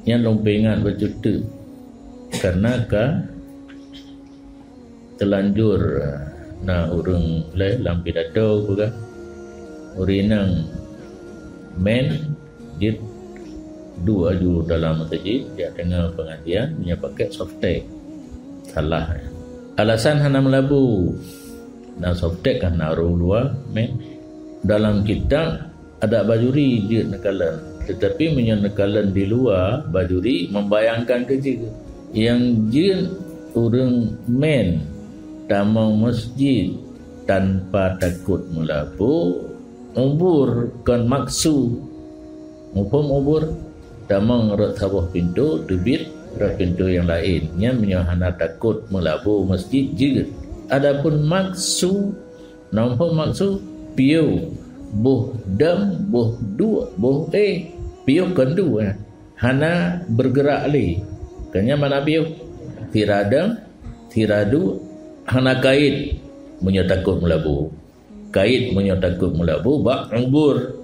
yang lompengan berjuta karena telanjur na urang le lampi dato bukan urinang men jid dua ju dalam masjid dia tengah pengajian punya pakai softtek salah alasan hana melabu na softtek kan naruh luar men dalam kitab ada bajuri je nekalan tetapi menyekalan di luar bajuri membayangkan kerja yang jin urang men tamang masjid tanpa takut melabu ubur kan maksu upam ubur tamang rat sabah pintu debit rat pintu yang lain yang menyahana takut melabu masjid juga adapun maksu nampak maksu piu buh dam buh dua buh piu kan dua hana bergerak li kanya mana piu tiradam tiradu hana kait menyatakut melabu kait menyatakut melabu bak ubur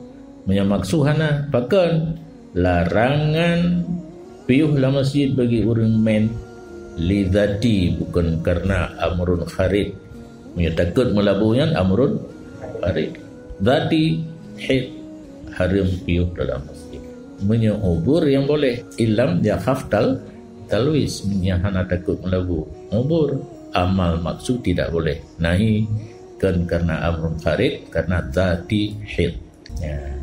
menyamaksu hana pakan larangan piuh la masjid bagi orang men lidati bukan karena amrun kharid menyatakut melabunya amrun kharid dati hid haram piuh dalam masjid menyubur yang boleh ilam ya khaftal talwis menyahana takut melabu ubur amal maksud tidak boleh nahi kan karena amrun kharid karena dati hid ya.